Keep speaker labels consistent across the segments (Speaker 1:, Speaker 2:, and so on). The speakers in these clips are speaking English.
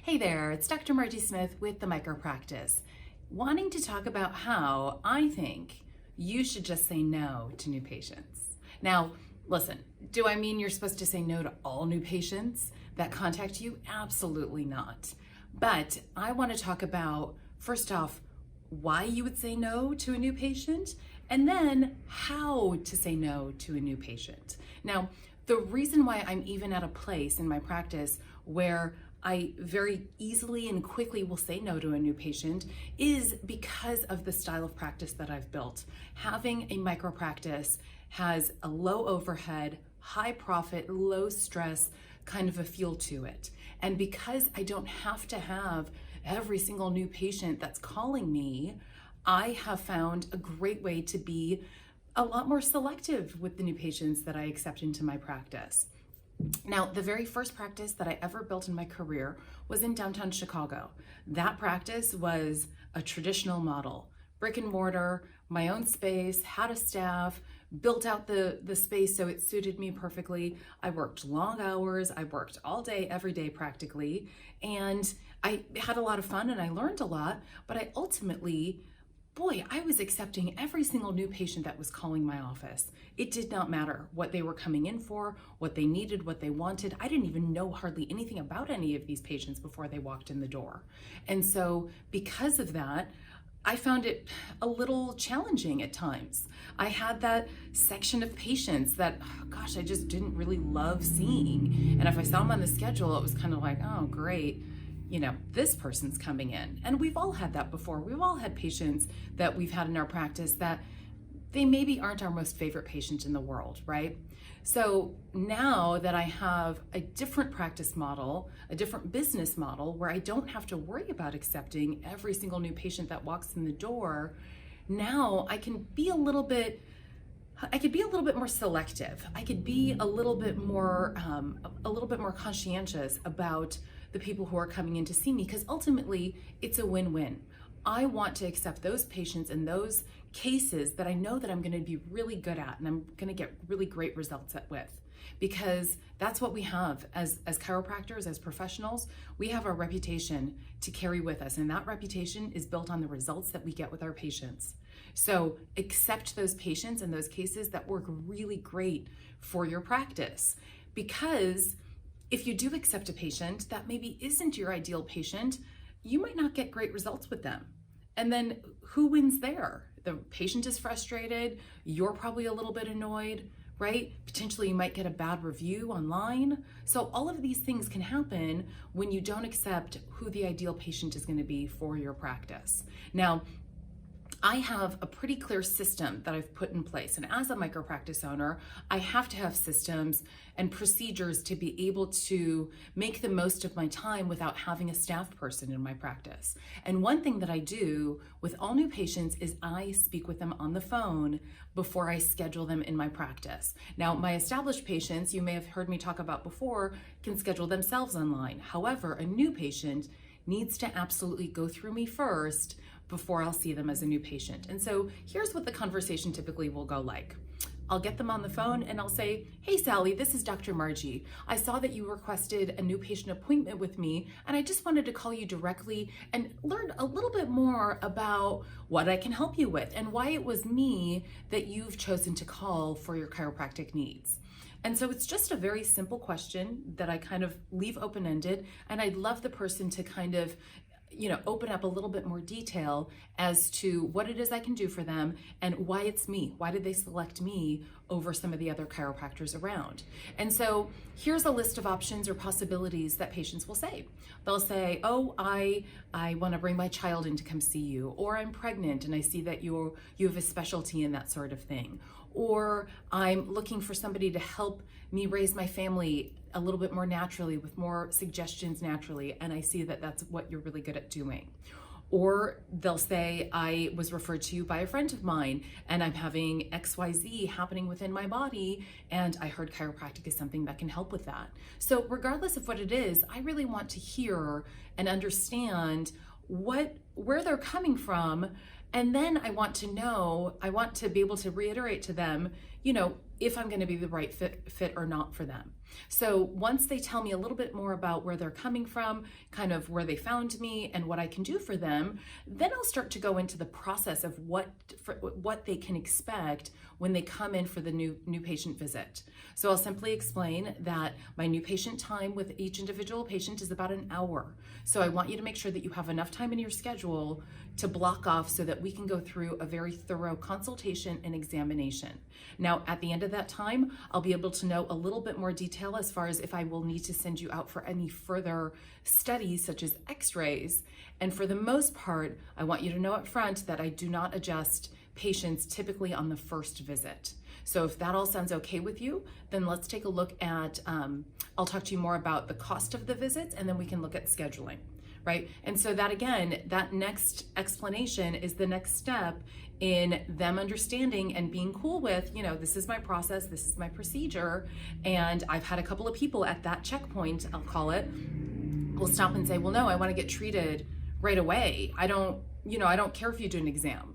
Speaker 1: Hey there, it's Dr. Margie Smith with the Micropractice, wanting to talk about how I think you should just say no to new patients. Now, listen, do I mean you're supposed to say no to all new patients that contact you? Absolutely not. But I want to talk about, first off, why you would say no to a new patient, and then how to say no to a new patient. Now, the reason why I'm even at a place in my practice where I very easily and quickly will say no to a new patient is because of the style of practice that I've built. Having a micropractice has a low overhead, high profit, low stress kind of a feel to it. And because I don't have to have every single new patient that's calling me, I have found a great way to be a lot more selective with the new patients that I accept into my practice. Now, the very first practice that I ever built in my career was in downtown Chicago. That practice was a traditional model, brick and mortar, my own space, had a staff, built out the space so it suited me perfectly. I worked long hours, I worked all day, every day practically, and I had a lot of fun and I learned a lot, but I ultimately, I was accepting every single new patient that was calling my office. It did not matter what they were coming in for, what they needed, what they wanted. I didn't even know hardly anything about any of these patients before they walked in the door. And so because of that, I found it a little challenging at times. I had that section of patients that, I just didn't really love seeing. And if I saw them on the schedule, it was kind of like, oh, great. This person's coming in. And we've all had that before. We've all had patients that we've had in our practice that they maybe aren't our most favorite patient in the world, right? So now that I have a different practice model, a different business model where I don't have to worry about accepting every single new patient that walks in the door, now I can be a little bit more selective. I could be a little bit more conscientious about the people who are coming in to see me, because ultimately it's a win-win. I want to accept those patients and those cases that I know that I'm going to be really good at and I'm going to get really great results with, because that's what we have as chiropractors, as professionals. We have our reputation to carry with us, and that reputation is built on the results that we get with our patients. So accept those patients and those cases that work really great for your practice, because if you do accept a patient that maybe isn't your ideal patient, you might not get great results with them. And then who wins there? The patient is frustrated, you're probably a little bit annoyed, right? Potentially you might get a bad review online. So all of these things can happen when you don't accept who the ideal patient is going to be for your practice. Now, I have a pretty clear system that I've put in place. And as a micropractice owner, I have to have systems and procedures to be able to make the most of my time without having a staff person in my practice. And one thing that I do with all new patients is I speak with them on the phone before I schedule them in my practice. Now, my established patients, you may have heard me talk about before, can schedule themselves online. However, a new patient needs to absolutely go through me first before I'll see them as a new patient. And so here's what the conversation typically will go like. I'll get them on the phone and I'll say, hey Sally, this is Dr. Margie. I saw that you requested a new patient appointment with me, and I just wanted to call you directly and learn a little bit more about what I can help you with and why it was me that you've chosen to call for your chiropractic needs. And so it's just a very simple question that I kind of leave open-ended, and I'd love the person to kind of open up a little bit more detail as to what it is I can do for them and why it's me. Why did they select me over some of the other chiropractors around? And so here's a list of options or possibilities that patients will say. They'll say, oh, I want to bring my child in to come see you, or I'm pregnant and I see that you have a specialty in that sort of thing, or I'm looking for somebody to help me raise my family a little bit more naturally with more suggestions naturally, and I see that that's what you're really good at doing. Or they'll say, I was referred to you by a friend of mine and I'm having XYZ happening within my body, and I heard chiropractic is something that can help with that. So regardless of what it is, I really want to hear and understand where they're coming from. And then I want to be able to reiterate to them, if I'm going to be the right fit or not for them. So once they tell me a little bit more about where they're coming from, kind of where they found me and what I can do for them, then I'll start to go into the process of what they can expect when they come in for the new patient visit. So I'll simply explain that my new patient time with each individual patient is about an hour. So I want you to make sure that you have enough time in your schedule to block off so that we can go through a very thorough consultation and examination. Now, at the end of that time, I'll be able to know a little bit more detail as far as if I will need to send you out for any further studies such as x-rays. And for the most part, I want you to know up front that I do not adjust patients typically on the first visit. So if that all sounds okay with you, then let's take a look at, I'll talk to you more about the cost of the visits, and then we can look at scheduling. Right? And so that again, that next explanation is the next step in them understanding and being cool with, this is my process, this is my procedure. And I've had a couple of people at that checkpoint, I'll call it, will stop and say, well, no, I want to get treated right away. I don't care if you do an exam.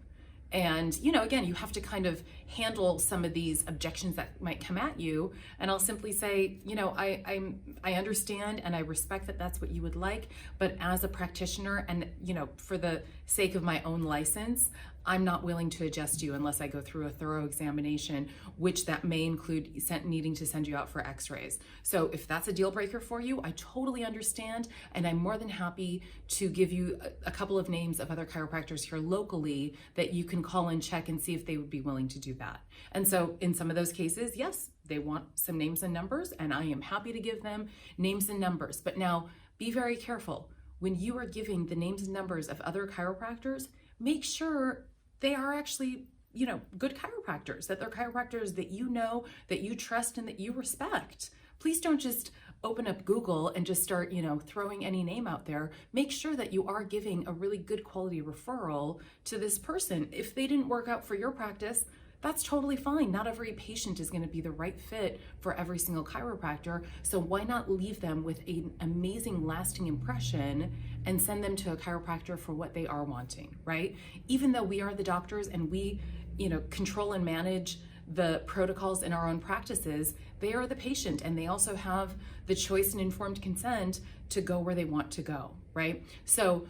Speaker 1: And, again, you have to kind of handle some of these objections that might come at you. And I'll simply say, I understand and I respect that that's what you would like. But as a practitioner and, for the sake of my own license, I'm not willing to adjust you unless I go through a thorough examination, which that may include needing to send you out for x-rays. So if that's a deal breaker for you, I totally understand. And I'm more than happy to give you a couple of names of other chiropractors here locally that you can call and check and see if they would be willing to do that. And so in some of those cases, yes, they want some names and numbers, and I am happy to give them names and numbers. But now be very careful. When you are giving the names and numbers of other chiropractors, make sure they are actually, good chiropractors, that they're chiropractors that that you trust, and that you respect. Please don't just open up Google and just start, throwing any name out there. Make sure that you are giving a really good quality referral to this person. If they didn't work out for your practice, that's totally fine. Not every patient is going to be the right fit for every single chiropractor. So why not leave them with an amazing lasting impression and send them to a chiropractor for what they are wanting, right? Even though we are the doctors and we, control and manage the protocols in our own practices, they are the patient, and they also have the choice and informed consent to go where they want to go, right? So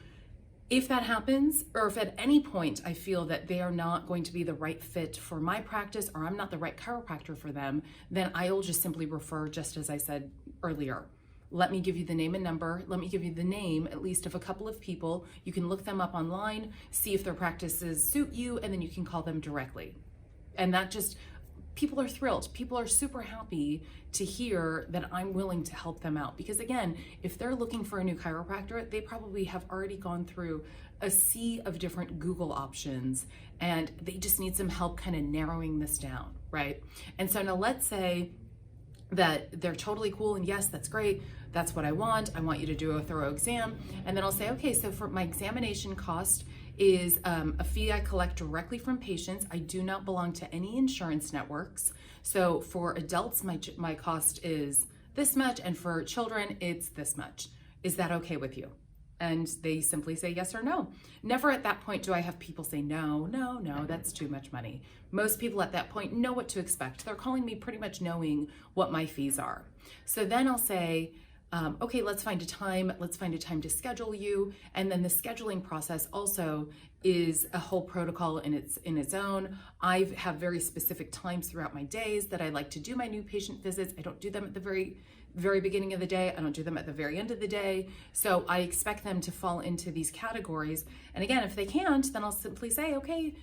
Speaker 1: if that happens, or if at any point I feel that they are not going to be the right fit for my practice, or I'm not the right chiropractor for them, then I will just simply refer, just as I said earlier. Let me give you the name and number. Let me give you the name, at least, of a couple of people. You can look them up online, see if their practices suit you, and then you can call them directly. And that just, people are thrilled. People are super happy to hear that I'm willing to help them out. Because again, if they're looking for a new chiropractor, they probably have already gone through a sea of different Google options, and they just need some help kind of narrowing this down, right? And so now let's say that they're totally cool, and yes, that's great. That's what I want. I want you to do a thorough exam. And then I'll say, okay, so for my examination cost is a fee I collect directly from patients. I do not belong to any insurance networks. So for adults, my cost is this much, and for children, it's this much. Is that okay with you? And they simply say yes or no. Never at that point do I have people say, no, that's too much money. Most people at that point know what to expect. They're calling me pretty much knowing what my fees are. So then I'll say, okay, let's find a time to schedule you. And then the scheduling process also is a whole protocol in its own. I have very specific times throughout my days that I like to do my new patient visits. I don't do them at the very beginning of the day. I don't do them at the very end of the day. So I expect them to fall into these categories. And again, if they can't, then I'll simply say, okay,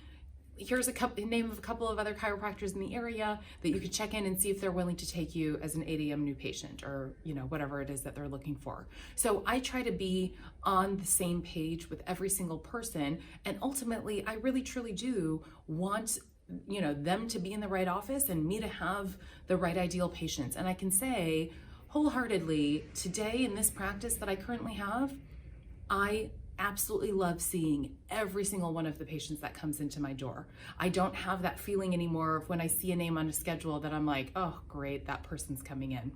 Speaker 1: here's name of a couple of other chiropractors in the area that you could check in and see if they're willing to take you as an 8 a.m. new patient, or whatever it is that they're looking for. So I try to be on the same page with every single person, and ultimately I really truly do want them to be in the right office and me to have the right ideal patients. And I can say wholeheartedly, today in this practice that I currently have, I absolutely love seeing every single one of the patients that comes into my door. I don't have that feeling anymore of when I see a name on a schedule that I'm like, oh great, that person's coming in.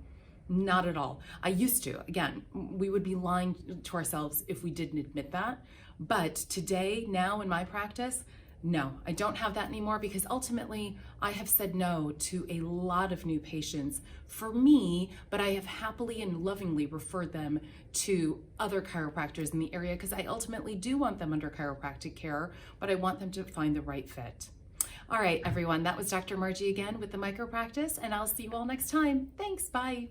Speaker 1: Not at all. I used to. Again, we would be lying to ourselves if we didn't admit that. But today, now in my practice, No, I don't have that anymore because ultimately I have said no to a lot of new patients for me, but I have happily and lovingly referred them to other chiropractors in the area because I ultimately do want them under chiropractic care, but I want them to find the right fit. All right, everyone, that was Dr. Margie again with the Micropractice, and I'll see you all next time. Thanks, bye.